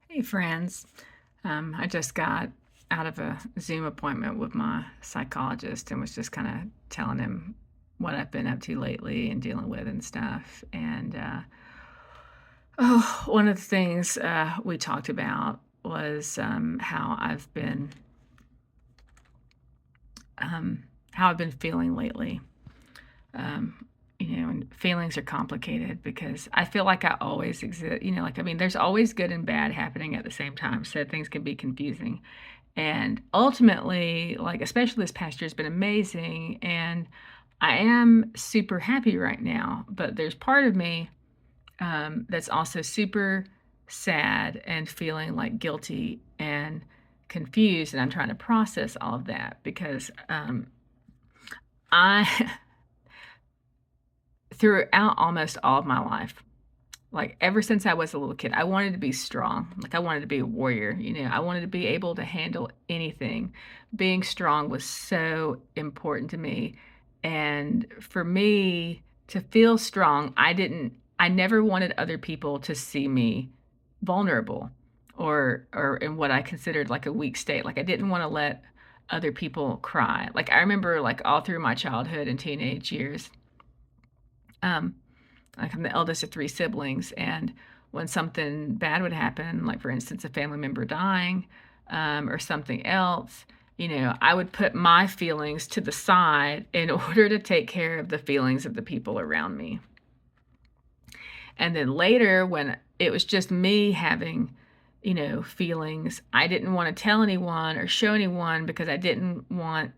Hey, friends. I just got out of a Zoom appointment with my psychologist and was just kind of telling him what I've been up to lately and dealing with and stuff. One of the things we talked about was how I've been feeling lately. And feelings are complicated because I feel like I always exist. There's always good and bad happening at the same time, so things can be confusing. And ultimately, like, especially this past year has been amazing, and I am super happy right now. But there's part of me that's also super sad and feeling like guilty and confused, and I'm trying to process all of that because I, throughout almost all of my life, like ever since I was a little kid, I wanted to be strong. Like I wanted to be a warrior. I wanted to be able to handle anything. Being strong was so important to me. And for me to feel strong, I never wanted other people to see me vulnerable or in what I considered like a weak state. Like I didn't want to let other people cry. Like I remember like all through my childhood and teenage years, um, like I'm the eldest of three siblings, and when something bad would happen, like for instance, a family member dying, or something else, I would put my feelings to the side in order to take care of the feelings of the people around me. And then later, when it was just me having, feelings, I didn't want to tell anyone or show anyone because I didn't want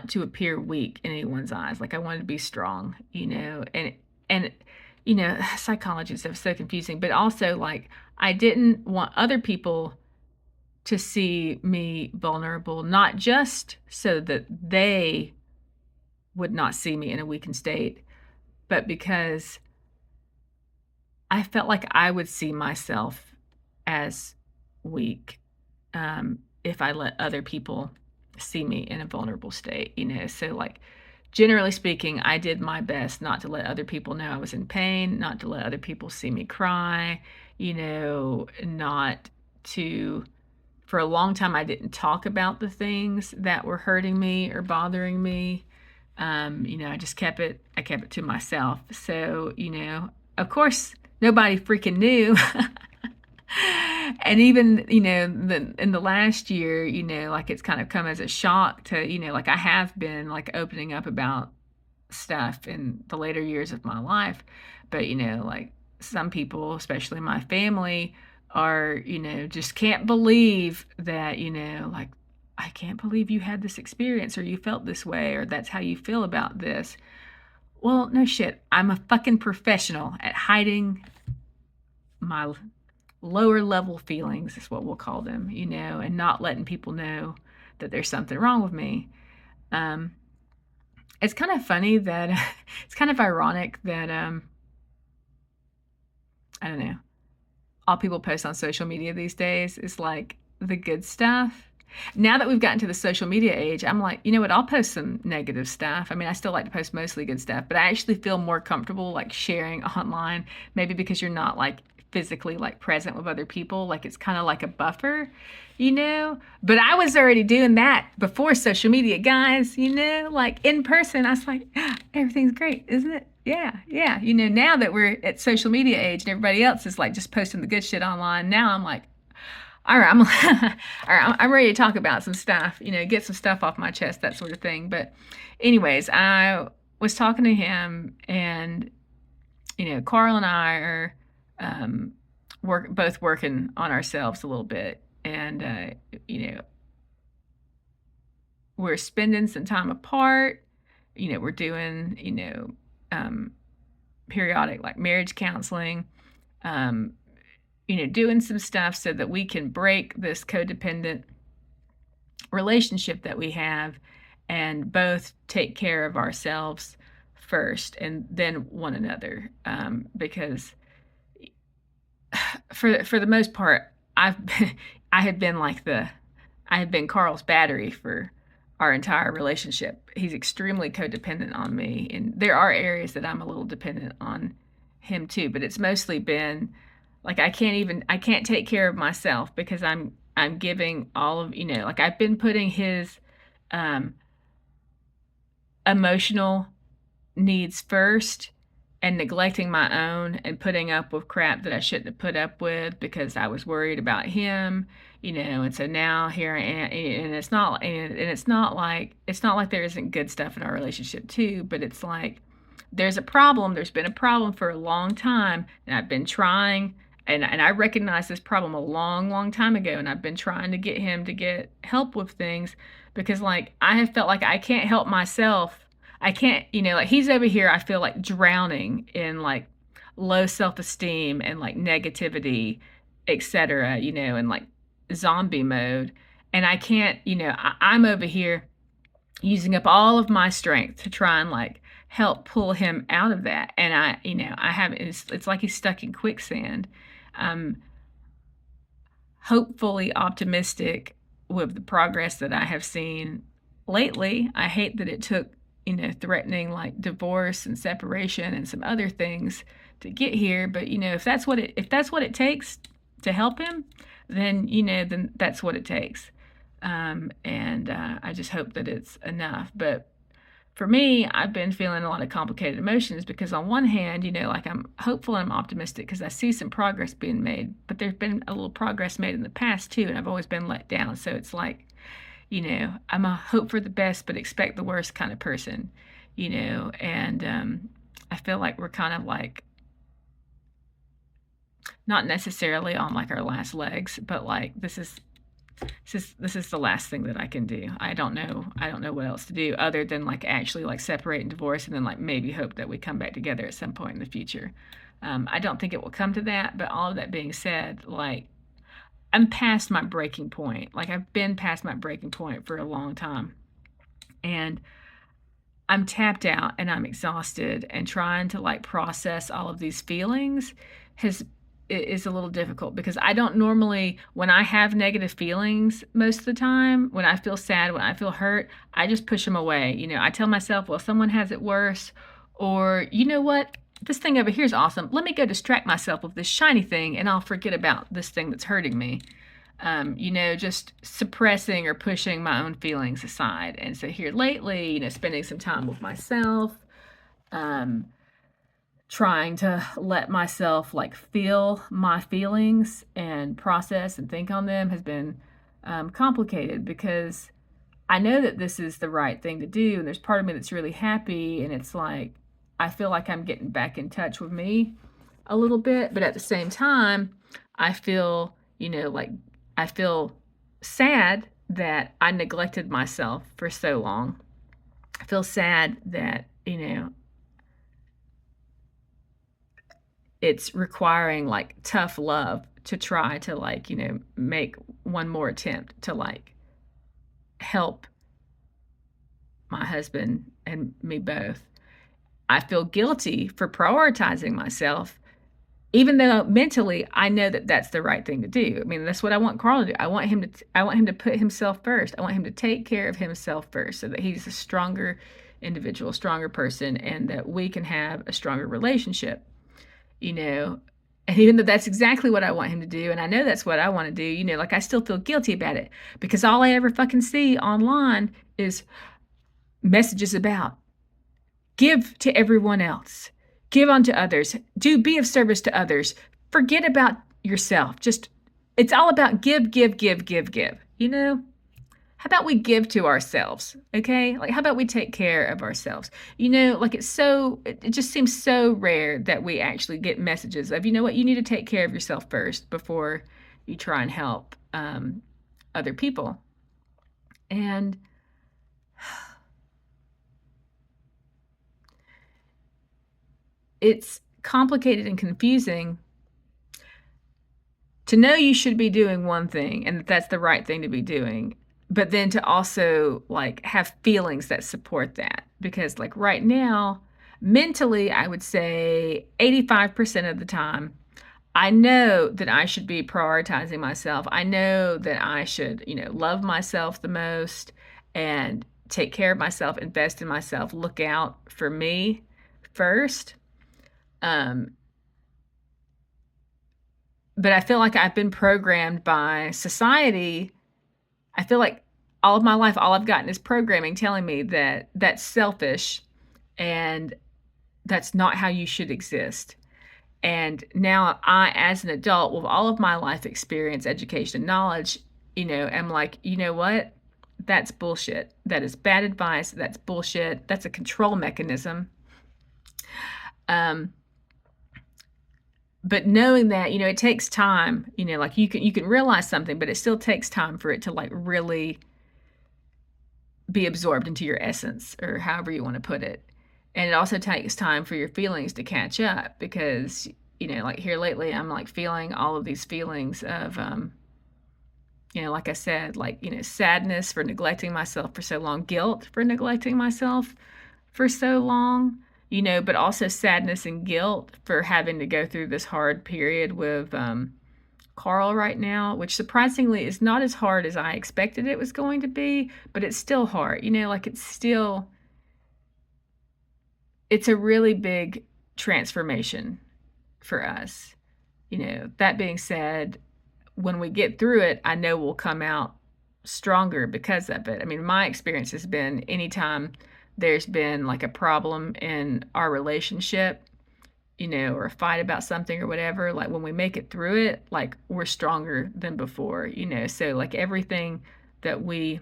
to appear weak in anyone's eyes. Like I wanted to be strong. And psychology is so confusing, but also like I didn't want other people to see me vulnerable, not just so that they would not see me in a weakened state, but because I felt like I would see myself as weak if I let other people see me in a vulnerable state. So, like, generally speaking, I did my best not to let other people know I was in pain, not to let other people see me cry, not to, for a long time, I didn't talk about the things that were hurting me or bothering me. I kept it to myself. So, of course, nobody freaking knew. And even, in the last year, like it's kind of come as a shock to, like I have been like opening up about stuff in the later years of my life. But, like some people, especially my family, are, just can't believe that, like, I can't believe you had this experience or you felt this way or that's how you feel about this. Well, no shit. I'm a fucking professional at hiding my lower level feelings, is what we'll call them, and not letting people know that there's something wrong with me. Um, it's kind of funny that it's kind of ironic that, I don't know, all people post on social media these days is like the good stuff. Now that we've gotten to the social media age, I'm like, you know what? I'll post some negative stuff. I mean, I still like to post mostly good stuff, but I actually feel more comfortable like sharing online, maybe because you're not like physically like present with other people. Like it's kind of like a buffer. But I was already doing that before social media, guys, like in person. I was like, everything's great, isn't it? Yeah, yeah. Now that we're at social media age and everybody else is like just posting the good shit online, now I'm like, all right, all right, I'm ready to talk about some stuff, get some stuff off my chest, that sort of thing. But anyways, I was talking to him, and Karl and I are both working on ourselves a little bit, and you know, we're spending some time apart. We're doing um, periodic like marriage counseling. Um, doing some stuff so that we can break this codependent relationship that we have and both take care of ourselves first and then one another. Because for the most part, I have been like I have been Karl's battery for our entire relationship. He's extremely codependent on me, and there are areas that I'm a little dependent on him too, but it's mostly been Like I can't take care of myself because I'm giving all of, like I've been putting his um emotional needs first and neglecting my own and putting up with crap that I shouldn't have put up with because I was worried about him, and so now here I am, and it's not like there isn't good stuff in our relationship too, but it's like there's been a problem for a long time, and I've been trying, and I recognized this problem a long time ago, and I've been trying to get him to get help with things because like I have felt like I can't help myself. I can't, like he's over here, I feel like drowning in like low self-esteem and like negativity, etc., and like zombie mode. And I can't, I'm over here using up all of my strength to try and like help pull him out of that. And I have, it's like he's stuck in quicksand. I'm hopefully optimistic with the progress that I have seen lately. I hate that it took, threatening like divorce and separation and some other things to get here, but if that's what it takes to help him, then then that's what it takes. And I just hope that it's enough. But for me, I've been feeling a lot of complicated emotions because on one hand, like I'm hopeful and I'm optimistic because I see some progress being made, but there's been a little progress made in the past too, and I've always been let down. So it's like, I'm a hope for the best but expect the worst kind of person, and I feel like we're kind of like not necessarily on like our last legs, but like this is the last thing that I can do. I don't know what else to do other than like actually like separate and divorce and then like maybe hope that we come back together at some point in the future. I don't think it will come to that, but all of that being said, like I'm past my breaking point. Like I've been past my breaking point for a long time. And I'm tapped out and I'm exhausted, and trying to like process all of these feelings has is a little difficult because I don't normally, when I have negative feelings most of the time, when I feel sad, when I feel hurt, I just push them away. I tell myself, well, someone has it worse, or you know what? This thing over here is awesome. Let me go distract myself with this shiny thing and I'll forget about this thing that's hurting me. Just suppressing or pushing my own feelings aside. And so here lately, spending some time with myself, um, trying to let myself like feel my feelings and process and think on them has been complicated because I know that this is the right thing to do. And there's part of me that's really happy. And it's like, I feel like I'm getting back in touch with me a little bit. But at the same time, I feel, like I feel sad that I neglected myself for so long. I feel sad that, it's requiring like tough love to try to like, make one more attempt to like help my husband and me both. I feel guilty for prioritizing myself, even though mentally I know that that's the right thing to do. I mean, that's what I want Karl to do. I want him to put himself first. I want him to take care of himself first so that he's a stronger individual, stronger person, and that we can have a stronger relationship, And even though that's exactly what I want him to do, and I know that's what I want to do, like I still feel guilty about it because all I ever fucking see online is messages about give to everyone else, give unto others, be of service to others, forget about yourself. Just, it's all about give, give, give, give, give. How about we give to ourselves? Okay. Like, how about we take care of ourselves? Like it just seems so rare that we actually get messages of, you know what, you need to take care of yourself first before you try and help other people. And it's complicated and confusing to know you should be doing one thing and that that's the right thing to be doing, but then to also like have feelings that support that. Because like right now, mentally, I would say 85% of the time, I know that I should be prioritizing myself. I know that I should, love myself the most and take care of myself, invest in myself, look out for me first. Um, but I feel like I've been programmed by society. I feel like all of my life, all I've gotten is programming telling me that that's selfish and that's not how you should exist. And now I, as an adult, with all of my life experience, education, and knowledge, am like, you know what? That's bullshit. That is bad advice. That's bullshit. That's a control mechanism. Um, but knowing that, it takes time, like you can realize something, but it still takes time for it to like really be absorbed into your essence, or however you want to put it. And it also takes time for your feelings to catch up, because like here lately I'm like feeling all of these feelings of like I said, like sadness for neglecting myself for so long, guilt for neglecting myself for so long, but also sadness and guilt for having to go through this hard period with Karl right now, which surprisingly is not as hard as I expected it was going to be, but it's still hard. Like it's a really big transformation for us. That being said, when we get through it, I know we'll come out stronger because of it. I mean, my experience has been anytime there's been like a problem in our relationship, or a fight about something or whatever, like when we make it through it, like we're stronger than before, So like everything that we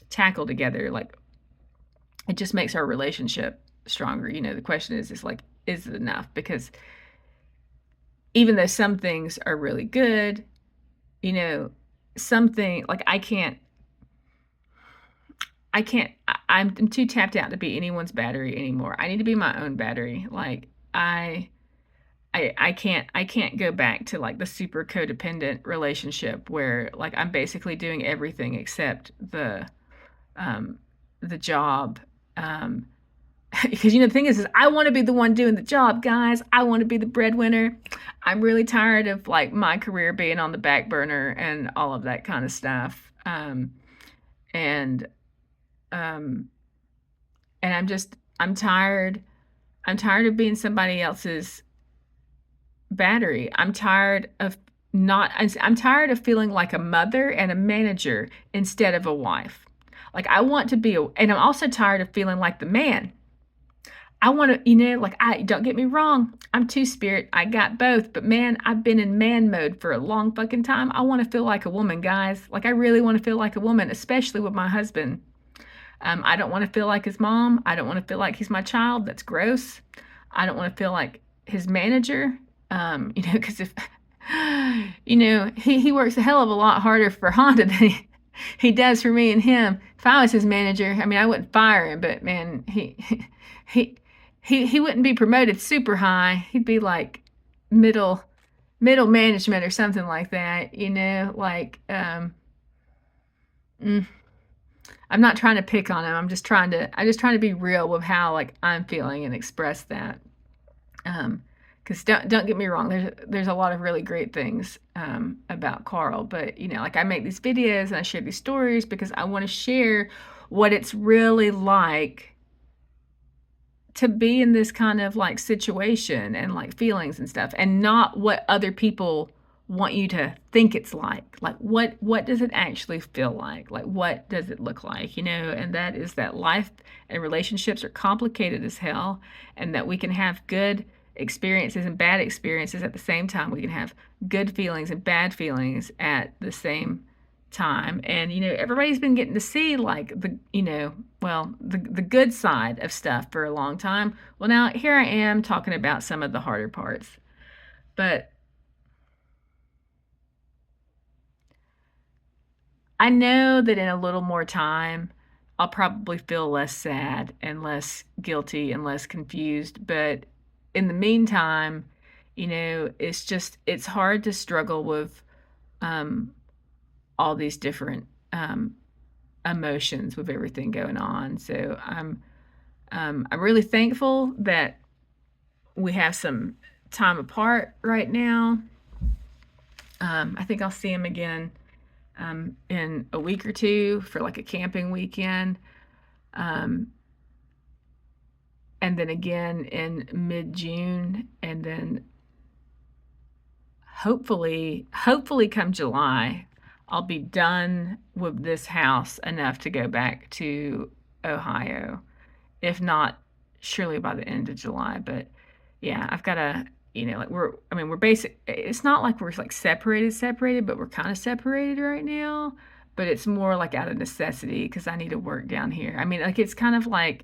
tackle together, like it just makes our relationship stronger. The question is like, is it enough? Because even though some things are really good, something like I'm too tapped out to be anyone's battery anymore. I need to be my own battery. Like I can't go back to like the super codependent relationship where like I'm basically doing everything except the job. Because the thing is I want to be the one doing the job, guys. I want to be the breadwinner. I'm really tired of like my career being on the back burner and all of that kind of stuff. And um, and I'm tired. I'm tired of being somebody else's battery. I'm tired of feeling like a mother and a manager instead of a wife. Like I want to be and I'm also tired of feeling like the man. I want to, like I don't get me wrong. I'm two-spirit. I got both, but man, I've been in man mode for a long fucking time. I want to feel like a woman, guys. Like I really want to feel like a woman, especially with my husband. I don't want to feel like his mom. I don't want to feel like he's my child. That's gross. I don't want to feel like his manager. Because if, he works a hell of a lot harder for Honda than he does for me and him. If I was his manager, I mean, I wouldn't fire him, but man, he, he wouldn't be promoted super high. He'd be like middle management or something like that, like, I'm not trying to pick on him. I'm just trying to be real with how like I'm feeling and express that. Because don't get me wrong, there's a lot of really great things about Karl, but like I make these videos and I share these stories because I want to share what it's really like to be in this kind of like situation and like feelings and stuff, and not what other people want you to think it's like what does it actually feel like what does it look like, and that is that life and relationships are complicated as hell, and that we can have good experiences and bad experiences at the same time. We can have good feelings and bad feelings at the same time. And everybody's been getting to see like the good side of stuff for a long time. Well, now here I am talking about some of the harder parts. But I know that in a little more time, I'll probably feel less sad and less guilty and less confused. But in the meantime, it's hard to struggle with all these different emotions with everything going on. So I'm really thankful that we have some time apart right now. I think I'll see him again in a week or two for like a camping weekend. And then again in mid-June, and then hopefully come July, I'll be done with this house enough to go back to Ohio. If not, surely by the end of July. But yeah, I've got to, like I mean, we're basic. It's not like we're like separated, but we're kind of separated right now. But it's more like out of necessity because I need to work down here. I mean, like it's kind of like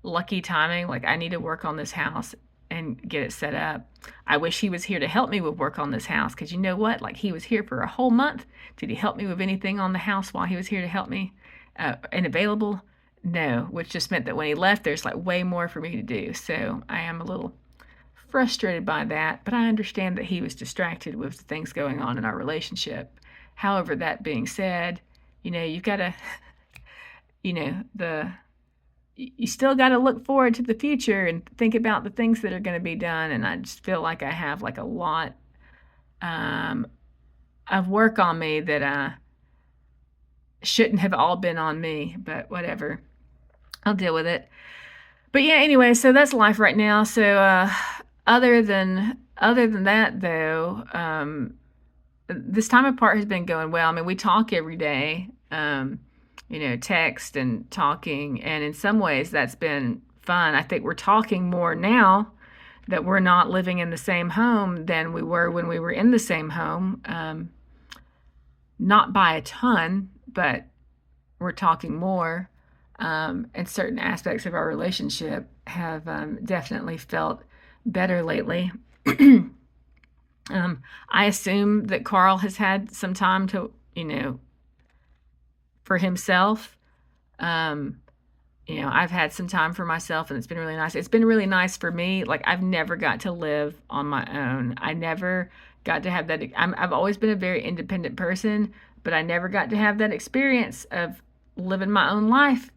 lucky timing. Like I need to work on this house and get it set up. I wish he was here to help me with work on this house because you know what? Like he was here for a whole month. Did he help me with anything on the house while he was here to help me and available? No, which just meant that when he left, there's like way more for me to do. So I am a little frustrated by that, but I understand that he was distracted with the things going on in our relationship. However, that being said, you've got to, you still got to look forward to the future and think about the things that are going to be done. And I just feel like I have like a lot of work on me that shouldn't have all been on me, but whatever. I'll deal with it. But yeah, anyway, so that's life right now. So other than that though, this time apart has been going well. I mean, we talk every day, text and talking, and in some ways that's been fun. I think we're talking more now that we're not living in the same home than we were when we were in the same home. Not by a ton, but we're talking more. And certain aspects of our relationship have definitely felt better lately. I assume that Karl has had some time to, for himself. I've had some time for myself and it's been really nice. It's been really nice for me. Like I've never got to live on my own. I never got to have that. I've always been a very independent person, but I never got to have that experience of living my own life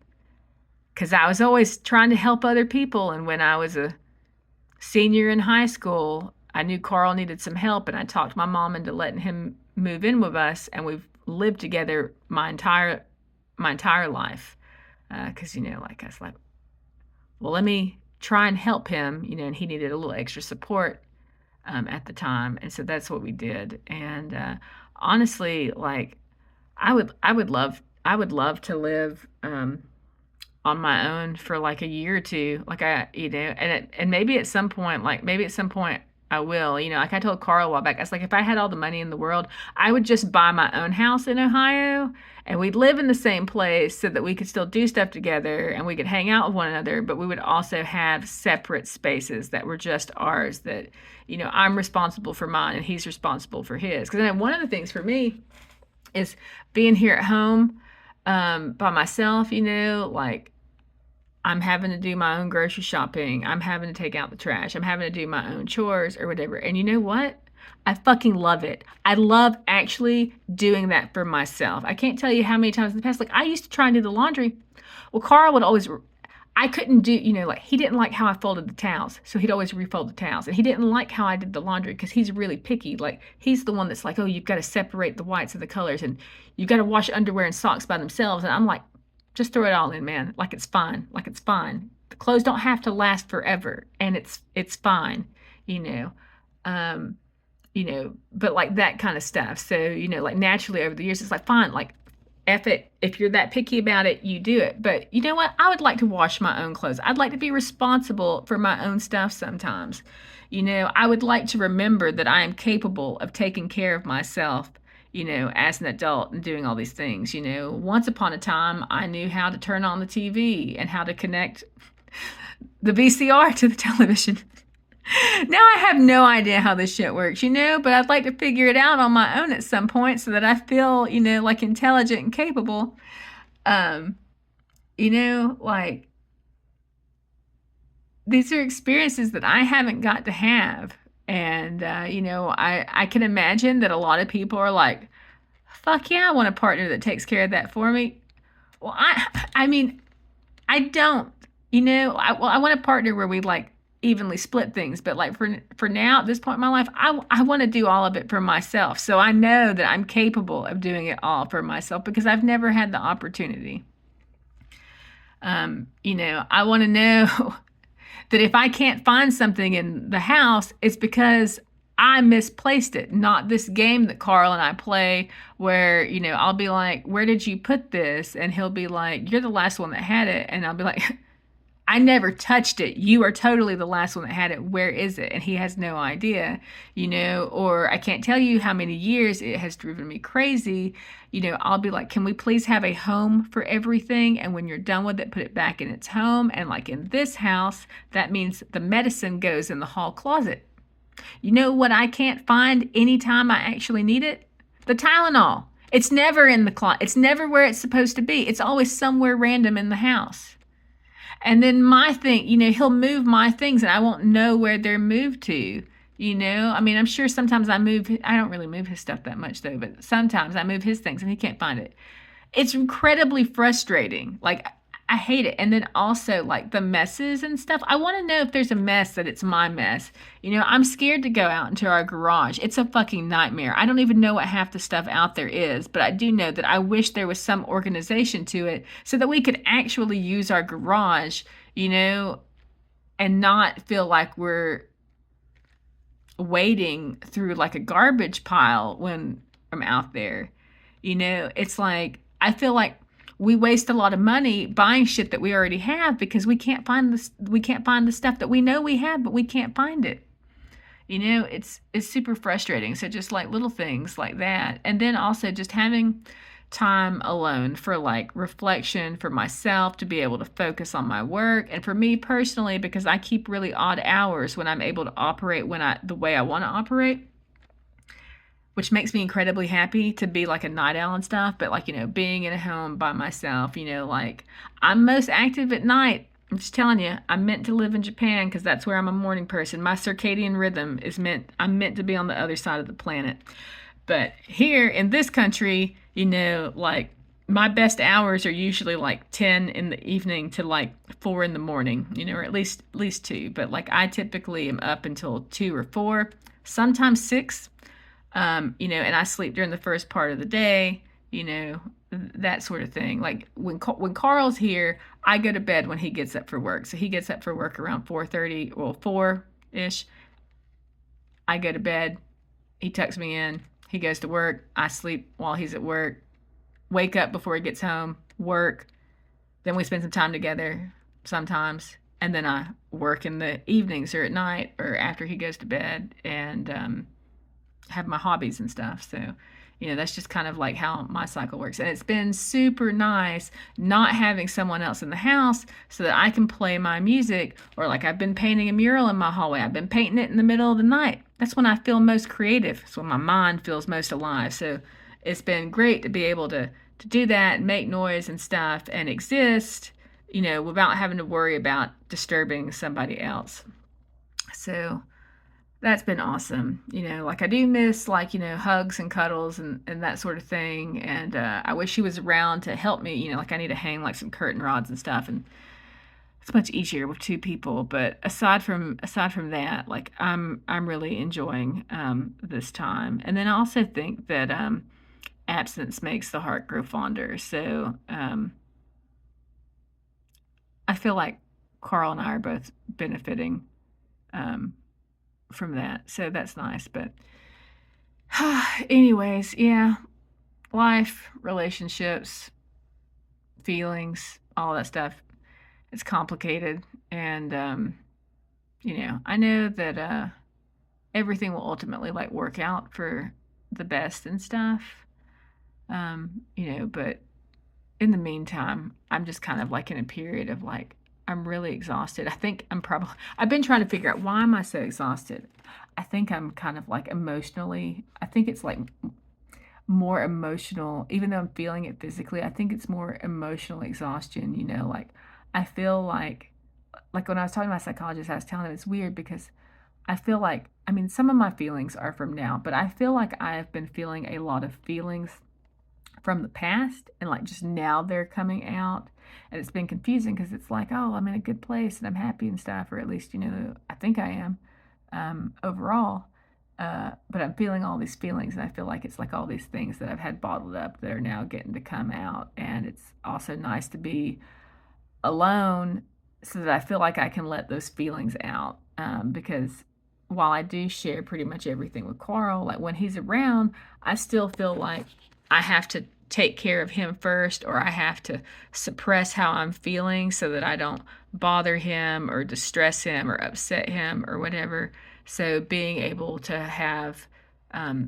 because I was always trying to help other people. And when I was a senior in high school, I knew Karl needed some help, and I talked my mom into letting him move in with us, and we've lived together my entire life. Because like I was like, well, let me try and help him, and he needed a little extra support at the time, and so that's what we did. And honestly, like I would love to live on my own for like a year or two, like and maybe at some point, I will, like I told Karl a while back, I was like, if I had all the money in the world, I would just buy my own house in Ohio and we'd live in the same place so that we could still do stuff together and we could hang out with one another, but we would also have separate spaces that were just ours that, I'm responsible for mine and he's responsible for his. Because then one of the things for me is being here at home by myself, like I'm having to do my own grocery shopping. I'm having to take out the trash. I'm having to do my own chores or whatever. And you know what? I fucking love it. I love actually doing that for myself. I can't tell you how many times in the past, like I used to try and do the laundry. Well, Karl would always, I couldn't do, like he didn't like how I folded the towels. So he'd always refold the towels. And he didn't like how I did the laundry because he's really picky. Like he's the one that's like, oh, you've got to separate the whites of the colors and you've got to wash underwear and socks by themselves. And I'm like, just throw it all in, man. Like it's fine. Like it's fine. The clothes don't have to last forever, and it's fine, But like that kind of stuff. So like naturally over the years, it's like fine. Like, F it. If you're that picky about it, you do it. But you know what? I would like to wash my own clothes. I'd like to be responsible for my own stuff sometimes. I would like to remember that I am capable of taking care of myself as an adult and doing all these things. Once upon a time, I knew how to turn on the TV and how to connect the VCR to the television. Now I have no idea how this shit works, but I'd like to figure it out on my own at some point so that I feel, like intelligent and capable. Like these are experiences that I haven't got to have. And, I can imagine that a lot of people are like, fuck yeah, I want a partner that takes care of that for me. Well, I mean, I don't, I want a partner where we like evenly split things. But like for now, at this point in my life, I want to do all of it for myself. So I know that I'm capable of doing it all for myself because I've never had the opportunity. I want to know that if I can't find something in the house, it's because I misplaced it, not this game that Karl and I play where, I'll be like, where did you put this? And he'll be like, you're the last one that had it. And I'll be like, I never touched it. You are totally the last one that had it. Where is it? And he has no idea, or I can't tell you how many years it has driven me crazy. I'll be like, can we please have a home for everything? And when you're done with it, put it back in its home. And like in this house, that means the medicine goes in the hall closet. You know what I can't find anytime I actually need it? The Tylenol. It's never in the closet. It's never where it's supposed to be. It's always somewhere random in the house. And then my thing, he'll move my things and I won't know where they're moved to. I mean, I'm sure sometimes I don't really move his stuff that much though, but sometimes I move his things and he can't find it. It's incredibly frustrating. Like, I hate it. And then also, like, the messes and stuff. I want to know if there's a mess that it's my mess. I'm scared to go out into our garage. It's a fucking nightmare. I don't even know what half the stuff out there is, but I do know that I wish there was some organization to it so that we could actually use our garage, and not feel like we're wading through like a garbage pile when I'm out there. It's like, I feel like we waste a lot of money buying shit that we already have because we can't find the stuff that we know we have, but we can't find it. It's super frustrating. So just like little things like that. And then also just having time alone for like reflection for myself to be able to focus on my work. And for me personally, because I keep really odd hours when I'm able to operate the way I want to operate, which makes me incredibly happy to be like a night owl and stuff. But like, being in a home by myself, like I'm most active at night. I'm just telling you, I'm meant to live in Japan because that's where I'm a morning person. My circadian rhythm I'm meant to be on the other side of the planet. But here in this country, like my best hours are usually like 10 in the evening to like 4 in the morning, or at least 2. But like I typically am up until 2 or 4, sometimes 6. And I sleep during the first part of the day, that sort of thing. Like when Karl's here, I go to bed when he gets up for work. So he gets up for work around 4:30, well, 4-ish. I go to bed. He tucks me in. He goes to work. I sleep while he's at work. Wake up before he gets home. Work. Then we spend some time together sometimes. And then I work in the evenings or at night or after he goes to bed and have my hobbies and stuff. So, that's just kind of like how my cycle works. And it's been super nice not having someone else in the house so that I can play my music. Or like I've been painting a mural in my hallway. I've been painting it in the middle of the night. That's when I feel most creative. It's when my mind feels most alive. So it's been great to be able to do that and make noise and stuff and exist, without having to worry about disturbing somebody else. So that's been awesome. Like I do miss like, hugs and cuddles and that sort of thing. And I wish he was around to help me, like I need to hang like some curtain rods and stuff. And it's much easier with 2 people. But aside from that, like I'm really enjoying this time. And then I also think that absence makes the heart grow fonder. So I feel like Karl and I are both benefiting from that. So that's nice. But anyways, yeah, life, relationships, feelings, all that stuff. It's complicated. And, I know that everything will ultimately like work out for the best and stuff. But in the meantime, I'm just kind of like in a period of like, I'm really exhausted. I think I've been trying to figure out why am I so exhausted? I think I'm kind of like emotionally, I think it's like more emotional, even though I'm feeling it physically, I think it's more emotional exhaustion, like I feel like when I was talking to my psychologist, I was telling him it's weird because I feel like, I mean, some of my feelings are from now, but I feel like I've been feeling a lot of feelings from the past and like just now they're coming out. And it's been confusing because it's like, oh, I'm in a good place and I'm happy and stuff, or at least, I think I am overall. But I'm feeling all these feelings and I feel like it's like all these things that I've had bottled up that are now getting to come out. And it's also nice to be alone so that I feel like I can let those feelings out. Because while I do share pretty much everything with Karl, like when he's around, I still feel like I have to take care of him first, or I have to suppress how I'm feeling so that I don't bother him or distress him or upset him or whatever. So being able to have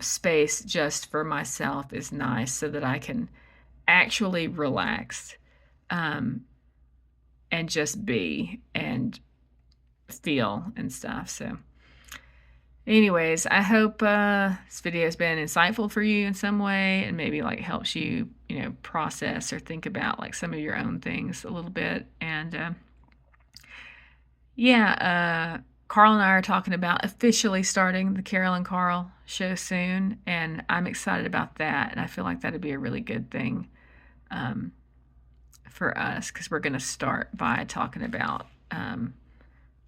space just for myself is nice so that I can actually relax, um, and just be and feel and stuff. So anyways, I hope this video has been insightful for you in some way and maybe like helps you, process or think about like some of your own things a little bit. And yeah, Karl and I are talking about officially starting the Carol and Karl show soon, and I'm excited about that. And I feel like that'd be a really good thing for us because we're going to start by talking about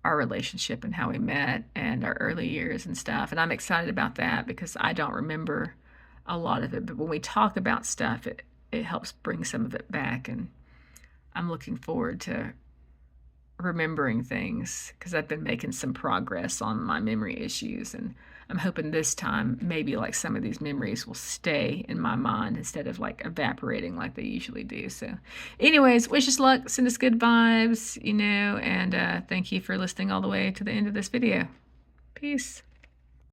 our relationship and how we met and our early years and stuff. And I'm excited about that because I don't remember a lot of it. But when we talk about stuff, it helps bring some of it back. And I'm looking forward to remembering things because I've been making some progress on my memory issues. And I'm hoping this time maybe like some of these memories will stay in my mind instead of like evaporating like they usually do. So anyways, wish us luck, send us good vibes, and thank you for listening all the way to the end of this video. Peace.